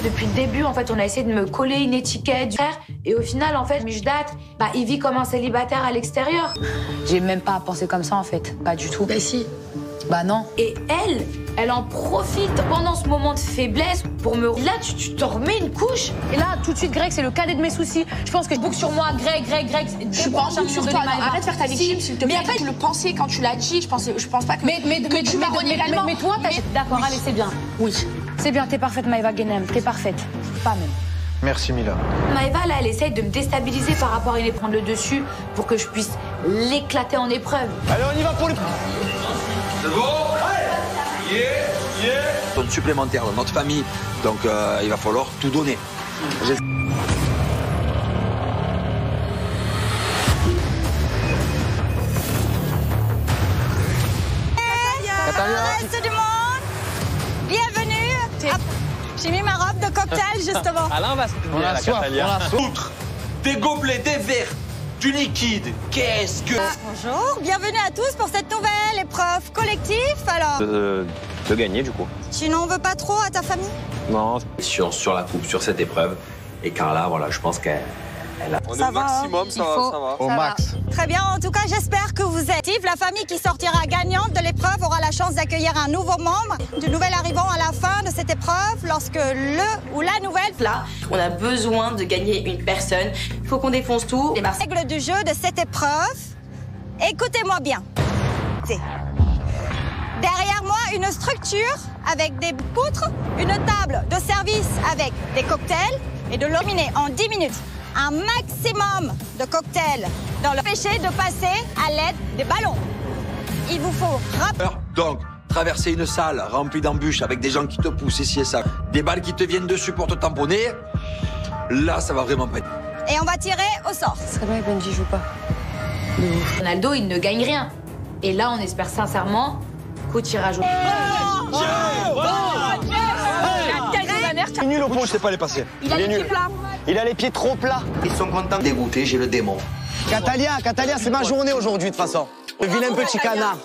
Depuis le début, en fait, on a essayé de me coller une étiquette du frère. Et au final, en fait, Mujdat, il vit comme un célibataire à l'extérieur. J'ai même pas à penser comme ça, en fait. Pas du tout. Bah si. Bah non. Et elle en profite pendant ce moment de faiblesse pour me... Là, tu t'en remets une couche. Et là, tout de suite, Greg, c'est le cadet de mes soucis. Je pense que je boucle sur moi, Greg. Je suis pas en boucle sur toi. Arrête de faire ta victime, s'il te plaît. Mais après, tu le pensais quand tu l'as dit. Je pense pas que... Mais tu m'as renié également. Mais toi, t'as... D'accord, allez, c'est bien. Oui. C'est bien, t'es parfaite, Maëva Guénem. T'es parfaite. Pas même. Merci Mila. Maëva, là, elle essaye de me déstabiliser par rapport à il prendre le dessus pour que je puisse l'éclater en épreuve. Allez, on y va pour les... C'est bon? Zone supplémentaire dans notre famille, donc il va falloir tout donner. Reste du monde, bienvenue. J'ai mis ma robe de cocktail justement. Alors on va se dire la Outre des gobelets, des verres, du liquide, qu'est-ce que... Bonjour, bienvenue à tous pour cette nouvelle épreuve collective. Alors, de gagner du coup. tu n'en veux pas trop à ta famille? Non, sur la coupe, sur cette épreuve. Et Carla, voilà, je pense qu'elle a... On est Ça au va, maximum, ça va. Au max. Très bien, en tout cas, j'espère que vous êtes. La famille qui sortira gagnante de l'épreuve aura la chance d'accueillir un nouveau membre, du nouvel arrivant à la fin de cette épreuve, lorsque le ou la nouvelle... Là, on a besoin de gagner une personne. Il faut qu'on défonce tout. Les règles du jeu de cette épreuve, écoutez-moi bien. Derrière moi, une structure avec des poutres, une table de service avec des cocktails et de l'eau minée en 10 minutes. Un maximum de cocktails dans le péché de passer à l'aide des ballons. Il vous faut Donc, Traverser une salle remplie d'embûches avec des gens qui te poussent ici et ça, des balles qui te viennent dessus pour te tamponner, là, ça va vraiment pas être. Et on va tirer au sort. C'est vrai, Benji joue pas. Ronaldo, il ne gagne rien. Et là, on espère sincèrement qu'au tirage au... Il est nul au pot, je sais pas les passer. Il a les pieds plats. Il a les pieds trop plats. Ils sont contents. Dégoûté, j'ai le démon. Catalia, c'est ma journée aujourd'hui de toute façon. Le vilain petit canard.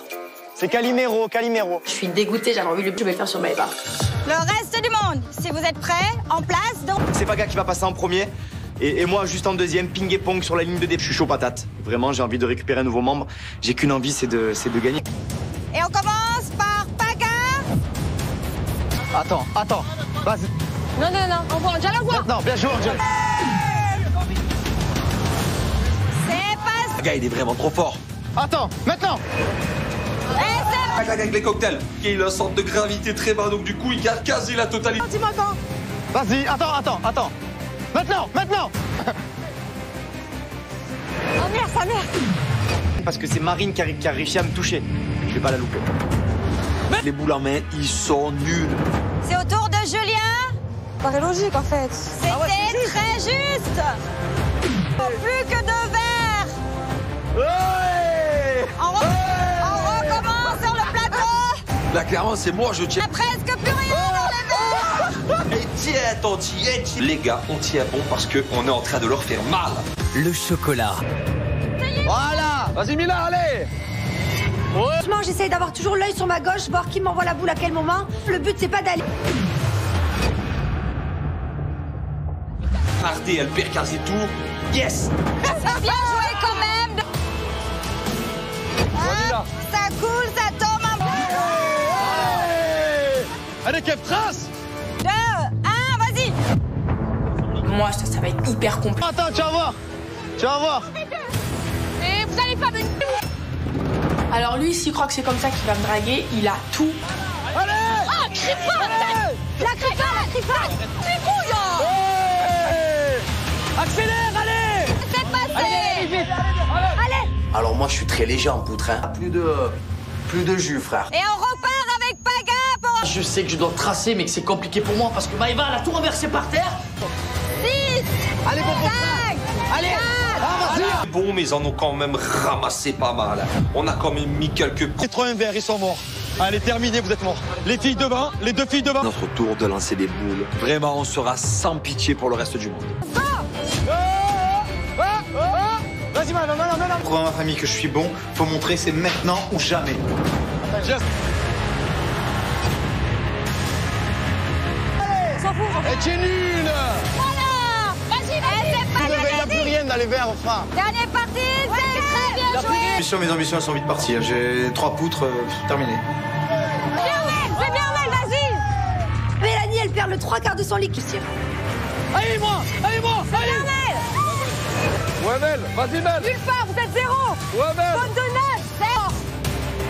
C'est Calimero. Je suis dégoûtée, j'avais envie de le faire sur Maëva. Le reste du monde, si vous êtes prêts, en place, donc... C'est Paga qui va passer en premier. Et moi, juste en deuxième, ping et pong sur la ligne de départ. Je suis chaud patate. Vraiment, j'ai envie de récupérer un nouveau membre. J'ai qu'une envie, c'est de gagner. Et on commence par Paga. Attends. Vas-y. Non, on voit Angela, voit. Non, bien joué, Angela. C'est pas... Le gars, il est vraiment trop fort. Attends, maintenant. Avec les cocktails. Il a une sorte de gravité très bas, donc du coup, il garde quasi la totalité. Dis-moi quand. Vas-y, attends. Maintenant. Oh merde, sa mère. Parce que c'est Marine qui a réussi à me toucher. Je vais pas la louper. Les boules en main, ils sont nuls. C'est au tour de Julien. Paraît logique en fait. C'était très juste. Plus que de verre. Ouais. On recommence sur le plateau. Là, clairement, c'est moi, je tiens. Il n'y a presque plus rien dans les verres. Et tiens, on tient. Les gars, on tient bon parce qu'on est en train de leur faire mal. Le chocolat. Voilà. Vas-y, Mila, allez. Franchement, j'essaye d'avoir toujours l'œil sur ma gauche, voir qui m'envoie la boule à quel moment. Le but, c'est pas d'aller... Ardé, elle perd quasi tout. Yes. C'est bien joué quand même. Ça coule, ça tombe un peu. Allez, Kev, trace. 2, 1, vas-y. Moi, ça va être hyper compliqué. Attends, tu vas voir. Et vous allez pas venir. Alors lui, s'il croit que c'est comme ça qu'il va me draguer, il a tout. Allez. Ah, crie pas. La crie pas. Les couilles. Accélère, allez. C'est passé. Allez, vite. Allez. Alors moi, je suis très léger en poutre. Hein. Plus de jus, frère. Et on repart avec Paga pour... Je sais que je dois tracer, mais que c'est compliqué pour moi parce que Maëva, elle a tout renversé par terre. 6. Allez, bon, 5. Allez. C'est bon, mais ils en ont quand même ramassé pas mal. On a quand même mis quelques... C'est trop un verre, ils sont morts. Allez, terminé, vous êtes morts. Les filles devant, les deux filles devant. Notre tour de lancer des boules. Vraiment, on sera sans pitié pour le reste du monde. Vas-y, non. Pour ma famille que je suis bon, faut montrer c'est maintenant ou jamais. S'en fout. Et tu es nul. Voilà. Vas-y. Il n'y a plus rien dans les verres, enfin. Dernière partie, c'est très bien joué. Mes ambitions, elles sont vite parties. J'ai 3 poutres, terminé. C'est bien, Mel, vas-y. Mélanie, elle perd le 3/4 de son liquide. Allez, moi. Ouais, Mel, vas-y, Mel. Nulle part, vous êtes 0. Ouais, Mel. Faute de 9, c'est...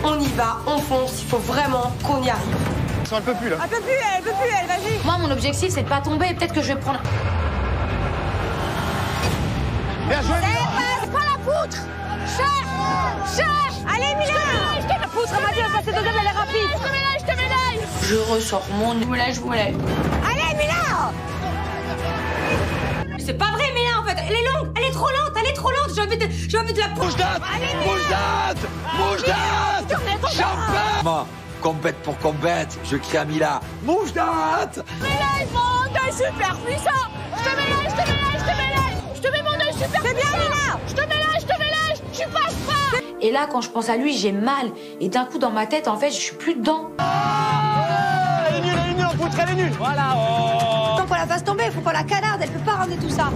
On y va, on fonce, il faut vraiment qu'on y arrive. Elle peut plus, là. Elle peut plus, vas-y. Moi, mon objectif, c'est de pas tomber. Peut-être que je vais prendre... Bien joué, C'est pas la poutre. Cherche. Allez, Mila. Je te la poutre, elle m'a dit, elle va passer deuxième, elle est rapide. Je te médaille. Je ressors mon moulage. Allez, Mila. C'est pas vrai, mais là, en fait, elle est longue, elle est trop lente. J'ai envie de la Bouge date. Champagne. Compète pour compète, je crie à Mila. Mouche date. Médaille, mon œil super puissant. Je te médaille. Je te mets mon œil super puissant. C'est bien, Mila. Je te médaille. Tu passes pas. Et là, quand je pense à lui, j'ai mal. Et d'un coup, dans ma tête, en fait, je suis plus dedans. Elle est nulle, en poutre, elle est nulle. Voilà. Faut qu'on la fasse tomber, faut pas la canarde, elle peut pas ramener tout ça.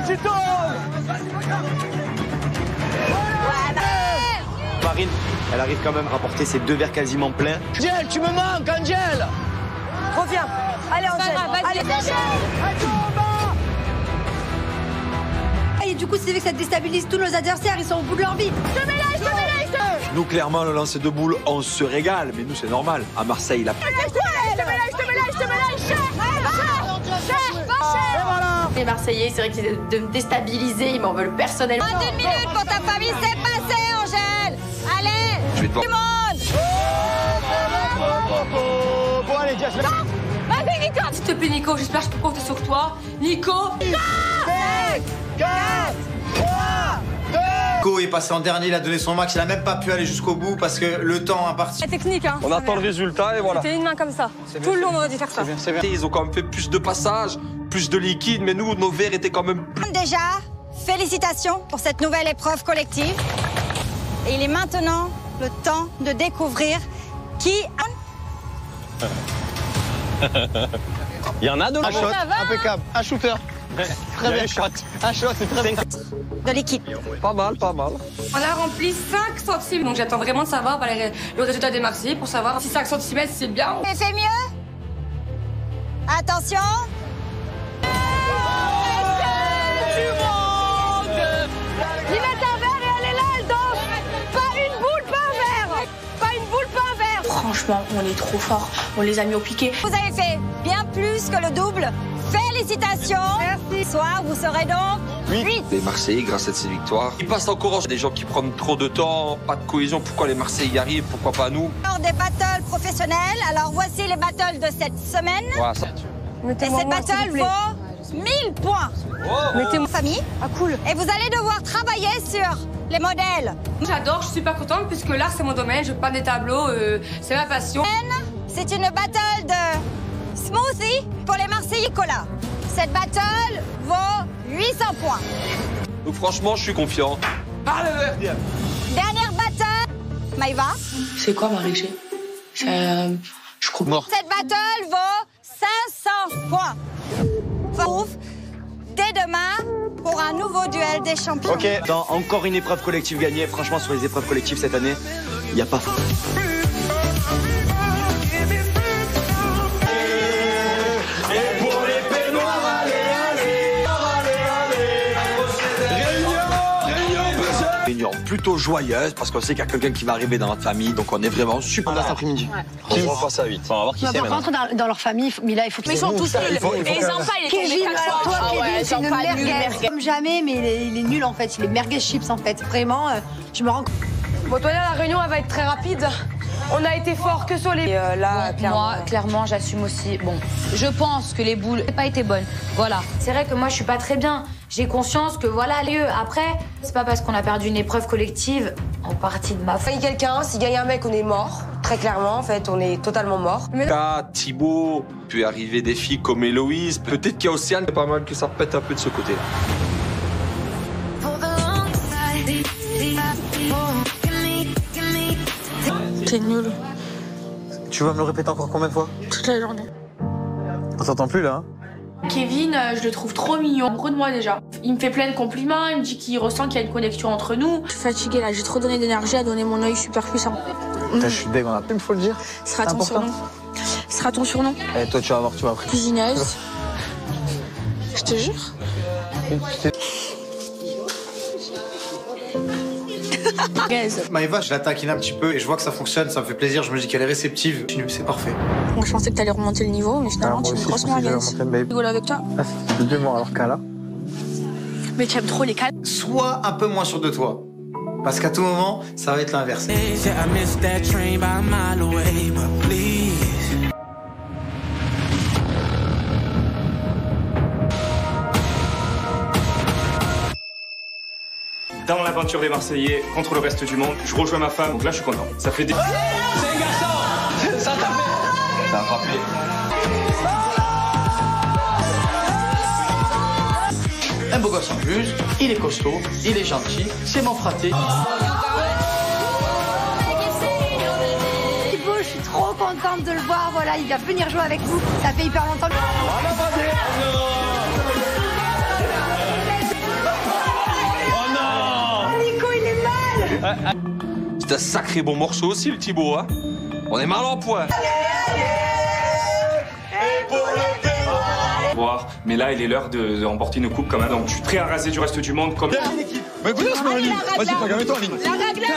Tu tombes. Marine, elle arrive quand même à rapporter ses 2 verres quasiment pleins. Angel, tu me manques, Angel. Reviens. Allez, Angèle. Allez, Et du coup, c'est vrai que ça déstabilise tous nos adversaires, ils sont au bout de leur vie. Je te médaille. Nous, clairement, le lancer de boules, on se régale. Mais nous, c'est normal. À Marseille, la... Je te médaille. Les Marseillais, c'est vrai qu'ils essaient de me déstabiliser, ils m'en veulent personnellement. Moins d'1 minute pour ta famille, c'est passé, Angèle. Allez, Je vais te voir. tout le monde. Bon, allez, Jess. Vas-y, Nico. S'il te plaît, Nico, j'espère que je peux compter sur toi. Nico. 5, 4, 3, 2. Nico est passé en dernier, il a donné son max, il a même pas pu aller jusqu'au bout parce que le temps a parti. La technique, hein. On attend le résultat et voilà. C'était une main comme ça. Tout le long, on aurait dû faire ça. C'est bien. Ils ont quand même fait plus de passages, plus de liquide, mais nous, nos verres étaient quand même plus... Déjà, félicitations pour cette nouvelle épreuve collective. Et il est maintenant le temps de découvrir qui... Il y en a de Un shot, impeccable. Un shooter. Très bien. Un shot, c'est très bien. De l'équipe. Pas mal, pas mal. On a rempli 5 centimes, donc j'attends vraiment de savoir le résultat des Marseillais pour savoir si 5 cm c'est bien. Tu fais mieux? Attention. Ils mettent un verre et elle est là, elle danse. Pas une boule, pas un verre. Pas une boule, pas un verre. Franchement, on est trop fort. On les a mis au piqué. Vous avez fait bien plus que le double. Félicitations. Merci. Ce soir, vous serez donc 8. Les Marseillais, grâce à ces victoires, ils passent encore des gens qui prennent trop de temps, pas de cohésion. Pourquoi les Marseillais y arrivent? Pourquoi pas nous? Lors des battles professionnels, alors voici les battles de cette semaine. Ouais, ça... Et cette battle vaut 1000 points. Mettez-moi famille. Ah, cool. Et vous allez devoir travailler sur les modèles. J'adore, je suis super contente puisque l'art c'est mon domaine, je peins des tableaux, c'est ma passion. C'est une battle de smoothie pour les Marseillais cola. Cette battle vaut 800 points. Donc franchement, je suis confiant. Allez, Dernière battle, Maïva. C'est quoi, Marie-G? Je crois mort. Cette battle vaut 500 points. Ouf. Dès demain pour un nouveau duel des champions. Ok, dans encore une épreuve collective gagnée. Franchement, sur les épreuves collectives cette année, il n'y a pas... Réunion plutôt joyeuse parce qu'on sait qu'il y a quelqu'un qui va arriver dans notre famille, donc on est vraiment super cet après-midi. On va faire ça vite. On va voir qui c'est Par contre, dans leur famille, Mila, il faut qu'ils... Mais ils sont tous nuls. Et Zampa, il est tombé 4 fois. Toi, Kevin, c'est une merguez. Comme jamais, mais il est nul en fait. Il est merguez chips en fait. Vraiment, je me rends compte. Bon, toi, là, la réunion, elle va être très rapide. On a été fort que sur les... là, moi, clairement, j'assume aussi. Bon, je pense que les boules n'ont pas été bonnes. Voilà. C'est vrai que moi, je suis pas très bien. J'ai conscience que voilà, lieu. Après, c'est pas parce qu'on a perdu une épreuve collective en partie de ma faute. S'il gagne quelqu'un, s'il gagne un mec, on est mort. Très clairement, en fait, on est totalement mort. Thibaut, peut arriver des filles comme Héloïse. Peut-être qu'il y a Océane, c'est pas mal que ça pète un peu de ce côté-là. T'es nul. Tu vas me le répéter encore combien de fois? Toute la journée. On t'entend plus là, hein? Kevin, je le trouve trop mignon, amoureux de moi déjà. Il me fait plein de compliments, il me dit qu'il ressent qu'il y a une connexion entre nous. Je suis fatiguée là, j'ai trop donné d'énergie à donner mon œil super puissant. Putain, je suis dégueu, il faut le dire. Ce sera ton surnom. Ce sera ton surnom. Et toi, tu vas voir, tu vas après. Cuisineuse. Je te jure. Maëva, je la taquine un petit peu et je vois que ça fonctionne, ça me fait plaisir. Je me dis qu'elle est réceptive. C'est parfait. Moi, je pensais que t'allais remonter le niveau, mais finalement, tu es une grosse merguez. Je rigole avec toi. Ah, c'est 2 mois alors qu'à là. Mais tu aimes trop les calmes. Sois un peu moins sûr de toi. Parce qu'à tout moment, ça va être l'inverse. Dans l'aventure des Marseillais contre le reste du monde, je rejoins ma femme, donc là je suis content. Ça fait des... C'est un garçon! Ça t'a fait! Ça a frappé. Un beau gosse en plus, il est costaud, il est gentil, c'est mon fraté. Thibaut, je suis trop contente de le voir. Voilà, il va venir jouer avec nous. Ça fait hyper longtemps. C'est un sacré bon morceau aussi, le Thibaut, hein. On est mal en point. Mais là, il est l'heure de remporter une coupe quand même. Donc, je suis prêt à raser du reste du monde comme... Mais écoutez, c'est ma ligne. Vas-y, regarde-toi en ligne. La ragla.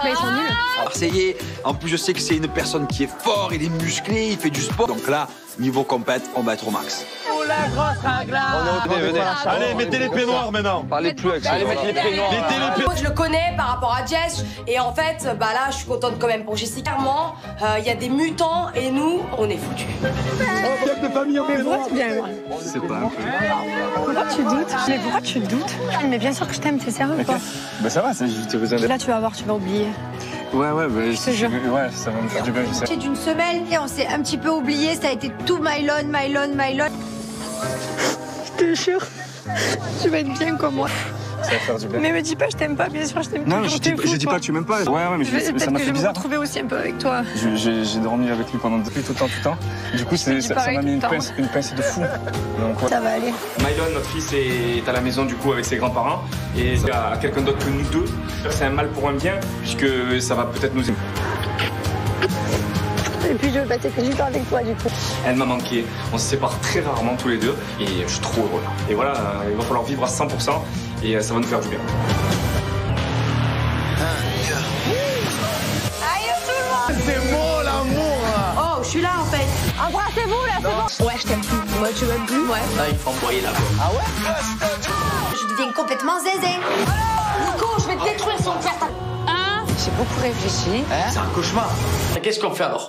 Mais ils sont nuls. Marseillais. En plus, je sais que c'est une personne qui est fort, il est musclé, il fait du sport. Donc là, niveau compète, on va être au max. Oh la grosse ragla. Venez. Allez, mettez les peaux noirs maintenant. Parlez plus avec Allez, mettez les peaux noirs. Moi, je le connais par rapport à Jess. Et en fait, bah là, je suis contente quand même pour Jessica. Clairement, il y a des mutants et nous, on est foutus. Chef de famille en peau noire. C'est pas un peu. Pourquoi tu doutes? Mais pourquoi tu doutes? Mais bien sûr que je t'aime, t'es sérieux ou pas? Bah ça va, j'ai besoin de... Là, tu vas voir, tu vas oublier. Ouais, bah, je te jure. Ouais, ça va me faire du bien, je sais. C'est d'une semaine et on s'est un petit peu oublié, ça a été tout Mylon. Je te jure, tu vas être bien comme moi. Ça va faire du bien. Mais me dis pas je t'aime pas, bien sûr je t'aime. Non, je dis pas que tu m'aimes pas. Ouais, mais ça m'a fait bizarre. Peut-être que je vais me retrouver aussi un peu avec toi. J'ai dormi avec lui pendant tout le temps. Du coup, ça m'a mis une pince de fou. Donc, ouais. Ça va aller. Mylon, notre fils, est à la maison du coup avec ses grands-parents. Et il y a quelqu'un d'autre que nous deux. C'est un mal pour un bien, puisque ça va peut-être nous aimer. Et puis je veux passer plus du temps avec toi du coup. Elle m'a manqué. On se sépare très rarement tous les deux. Et je suis trop heureux. Et voilà, il va falloir vivre à 100%. Et ça va nous faire du bien. Aïe tout le monde. C'est beau l'amour. Oh, je suis là en fait. Embrassez-vous là, c'est bon. Ouais, je t'aime plus. Moi, tu m'aimes plus? Ouais. Là, il faut envoyer là-bas. Ah ouais? Je deviens complètement zézé. Nico, je vais te détruire son père. J'ai beaucoup réfléchi. C'est un cauchemar. Qu'est-ce qu'on fait alors?